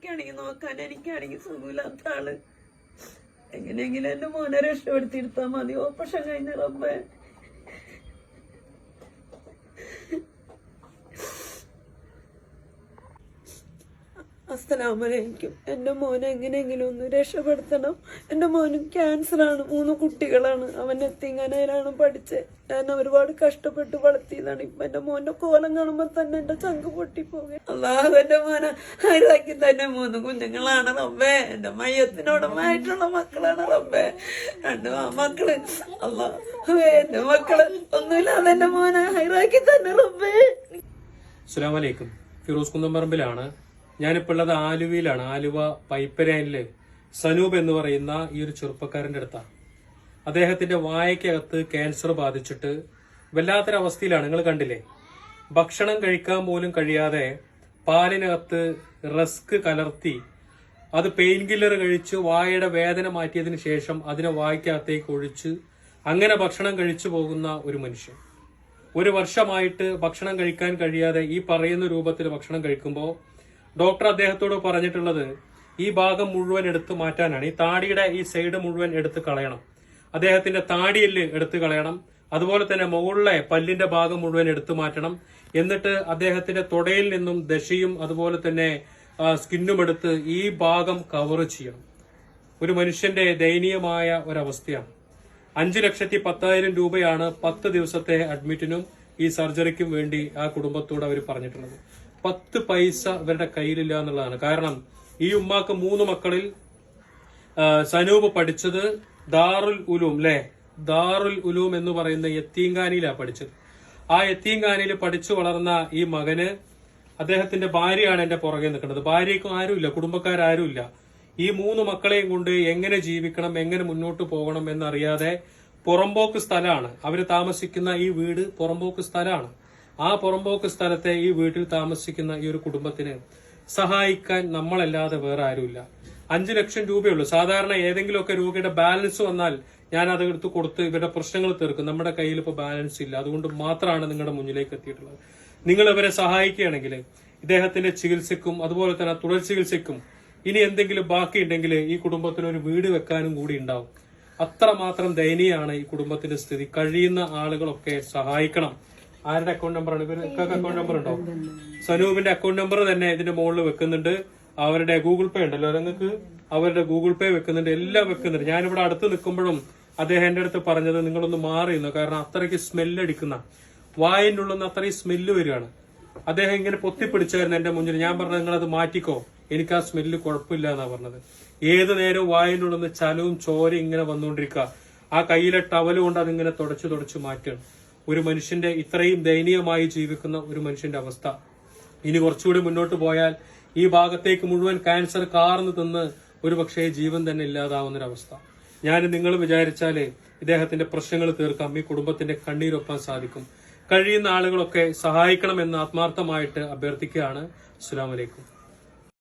ആരൊക്കെയാണെങ്കിൽ നോക്കാൻ, എനിക്കാണെങ്കിൽ സുഖമില്ലാത്ത ആള്. എങ്ങനെയെങ്കിലും എന്റെ മോനെ രക്ഷപ്പെടുത്തിയെടുത്താൽ മതി. ഓപ്പറേഷൻ കഴിഞ്ഞ റബ്ബേ. അസ്സലാമലൈക്കും. എന്റെ മോനെ എങ്ങനെയെങ്കിലും ഒന്ന് രക്ഷപ്പെടുത്തണം. എന്റെ മോനും ക്യാൻസറാണ്. 3 കുട്ടികളാണ്. അവൻ എത്തിങ്ങാനയിലാണ് പഠിച്ചത്. ഞാൻ ഒരുപാട് കഷ്ടപ്പെട്ട് വളർത്തിയതാണ്. ഇപ്പൊ എന്റെ മോന്റെ കോലം കാണുമ്പോ തന്നെ എന്റെ ചങ്ക് പൊട്ടിപ്പോകുക. അല്ലാഹു എന്റെ മോനെ ഹൈറാക്കി തന്നെ 3 കുഞ്ഞുങ്ങളാണ് റബ്ബേ. എന്റെ മയ്യത്തിനോടമായിട്ടുള്ള മക്കളാണ് റബ്ബേ. 2 മക്കള്. അല്ലാഹു എന്റെ മക്കള് ഒന്നുമില്ലാതെ എന്റെ മോനെ ഹൈറാക്കി തന്നെ റബ്ബേ. അസ്സലാമു അലൈക്കും. ഫിറോസ് കുന്നംപറമ്പിലാണ്. ഞാനിപ്പോൾ ഉള്ളത് ആലുവയിലാണ്. ആലുവ പൈപ്പരയില് സനൂപ് എന്ന് പറയുന്ന ഈ ഒരു ചെറുപ്പക്കാരന്റെ അടുത്താണ്. അദ്ദേഹത്തിന്റെ വായക്കകത്ത് ക്യാൻസർ ബാധിച്ചിട്ട് വല്ലാത്തൊരവസ്ഥയിലാണ്. നിങ്ങൾ കണ്ടില്ലേ, ഭക്ഷണം കഴിക്കാൻ പോലും കഴിയാതെ പാലിനകത്ത് റസ്ക് കലർത്തി അത് പെയിൻ കില്ലർ കഴിച്ച് വായയുടെ വേദന മാറ്റിയതിനു ശേഷം അതിനെ വായ്ക്കകത്തേക്ക് ഒഴിച്ച് അങ്ങനെ ഭക്ഷണം കഴിച്ചു പോകുന്ന ഒരു മനുഷ്യൻ. 1 വർഷമായിട്ട് ഭക്ഷണം കഴിക്കാൻ കഴിയാതെ ഈ പറയുന്ന രൂപത്തിൽ ഭക്ഷണം കഴിക്കുമ്പോൾ ഡോക്ടർ അദ്ദേഹത്തോട് പറഞ്ഞിട്ടുള്ളത് ഈ ഭാഗം മുഴുവൻ എടുത്തു മാറ്റാനാണ്. ഈ താടിയുടെ ഈ സൈഡ് മുഴുവൻ എടുത്ത് കളയണം. അദ്ദേഹത്തിന്റെ താടിയെല്ല് എടുത്തു കളയണം. അതുപോലെ തന്നെ മുകളിലെ പല്ലിന്റെ ഭാഗം മുഴുവൻ എടുത്തു മാറ്റണം. എന്നിട്ട് അദ്ദേഹത്തിന്റെ തുടയിൽ നിന്നും ദശയും അതുപോലെ തന്നെ സ്കിന്നും എടുത്ത് ഈ ഭാഗം കവർ ചെയ്യണം. ഒരു മനുഷ്യന്റെ ദയനീയമായ ഒരവസ്ഥയാണ്. 5,10,000 രൂപയാണ് 10 ദിവസത്തെ അഡ്മിറ്റിനും ഈ സർജറിക്കും വേണ്ടി ആ കുടുംബത്തോട് അവർ പറഞ്ഞിട്ടുള്ളത്. 10 പൈസ ഇവരുടെ കയ്യിലില്ല എന്നുള്ളതാണ്. കാരണം ഈ ഉമ്മാക്ക് 3 മക്കളിൽ സനൂപ് പഠിച്ചത് ദാറുൽ ഉലൂം ദാറുൽ ഉലൂം എന്ന് പറയുന്ന യത്തീംഖാനയിലാണ് പഠിച്ചത്. ആ യത്തീംഖാനയിൽ പഠിച്ചു വളർന്ന ഈ മകന് അദ്ദേഹത്തിന്റെ ഭാര്യയാണ് എന്റെ പുറകെ നിൽക്കുന്നത്. ഭാര്യയ്ക്കും ആരുമില്ല, കുടുംബക്കാരും. ഈ 3 മക്കളെയും കൊണ്ട് എങ്ങനെ ജീവിക്കണം, എങ്ങനെ മുന്നോട്ട് പോകണം എന്നറിയാതെ പുറമ്പോക്ക് സ്ഥലമാണ് അവര് താമസിക്കുന്ന ഈ വീട്. പുറമ്പോക്ക് സ്ഥലമാണ്. ആ പുറമ്പോക്ക് സ്ഥലത്തെ ഈ വീട്ടിൽ താമസിക്കുന്ന ഈ ഒരു കുടുംബത്തിന് സഹായിക്കാൻ നമ്മളല്ലാതെ വേറെ ആരുമില്ല. 5 ലക്ഷം രൂപയുള്ളൂ. സാധാരണ ഏതെങ്കിലുമൊക്കെ രോഗിയുടെ ബാലൻസ് വന്നാൽ ഞാൻ അത് എടുത്ത് കൊടുത്ത് ഇവരുടെ പ്രശ്നങ്ങൾ തീർക്കും. നമ്മുടെ കയ്യിൽ ഇപ്പോൾ ബാലൻസ് ഇല്ല. അതുകൊണ്ട് മാത്രമാണ് നിങ്ങളുടെ മുന്നിലേക്ക് എത്തിയിട്ടുള്ളത്. നിങ്ങൾ ഇവരെ സഹായിക്കുകയാണെങ്കിൽ ഇദ്ദേഹത്തിന്റെ ചികിത്സയ്ക്കും അതുപോലെ തന്നെ തുടർ ചികിത്സയ്ക്കും ഇനി എന്തെങ്കിലും ബാക്കിയുണ്ടെങ്കിൽ ഈ കുടുംബത്തിന് ഒരു വീട് വെക്കാനും കൂടി ഉണ്ടാവും. അത്രമാത്രം ദയനീയമാണ് ഈ കുടുംബത്തിന്റെ സ്ഥിതി. കഴിയുന്ന ആളുകളൊക്കെ സഹായിക്കണം. ആരുടെ അക്കൗണ്ട് നമ്പറാണ്? ഇവർക്ക് അക്കൗണ്ട് നമ്പർ ഉണ്ടോ? സനൂപിന്റെ അക്കൗണ്ട് നമ്പർ തന്നെ ഇതിന്റെ മുകളിൽ വെക്കുന്നുണ്ട്. അവരുടെ ഗൂഗിൾ പേ ഉണ്ടല്ലോ, നിങ്ങൾക്ക് അവരുടെ ഗൂഗിൾ പേ വെക്കുന്നുണ്ട്. എല്ലാം വെക്കുന്നുണ്ട്. ഞാനിവിടെ അടുത്ത് നിൽക്കുമ്പോഴും അദ്ദേഹം എന്റെ അടുത്ത് പറഞ്ഞത് നിങ്ങളൊന്ന് മാറിയുന്നു. കാരണം അത്രയ്ക്ക് സ്മെല്ലടിക്കുന്ന വായന്റെ ഉള്ളിൽ നിന്ന് അത്രയും സ്മെല്ല് വരികയാണ്. അദ്ദേഹം ഇങ്ങനെ പൊത്തിപ്പിടിച്ചായിരുന്നു എന്റെ മുന്നിൽ. ഞാൻ പറഞ്ഞത് നിങ്ങളത് മാറ്റിക്കോ, എനിക്ക് ആ സ്മെല്ല് കുഴപ്പമില്ല എന്നാ പറഞ്ഞത്. ഏത് നേരവും വായന്റെ ഉള്ളിൽ നിന്ന് ചലവും ചോരയും ഇങ്ങനെ വന്നുകൊണ്ടിരിക്കുക. ആ കയ്യിലെ ടവല് കൊണ്ട് അതിങ്ങനെ തുടച്ചു മാറ്റുകയാണ്. ഒരു മനുഷ്യന്റെ ഇത്രയും ദയനീയമായി ജീവിക്കുന്ന ഒരു മനുഷ്യന്റെ അവസ്ഥ. ഇനി കുറച്ചുകൂടി മുന്നോട്ട് പോയാൽ ഈ ഭാഗത്തേക്ക് മുഴുവൻ ക്യാൻസർ കാർന്ന് തിന്ന് ഒരു പക്ഷേ ജീവൻ തന്നെ ഇല്ലാതാവുന്നൊരവസ്ഥ. ഞാൻ നിങ്ങൾ വിചാരിച്ചാല് ഇദ്ദേഹത്തിന്റെ പ്രശ്നങ്ങൾ തീർക്കാം, ഈ കുടുംബത്തിന്റെ കണ്ണീരൊപ്പാൻ സാധിക്കും. കഴിയുന്ന ആളുകളൊക്കെ സഹായിക്കണമെന്ന് ആത്മാർത്ഥമായിട്ട് അഭ്യർത്ഥിക്കുകയാണ്. അസ്സലാമു അലൈക്കും.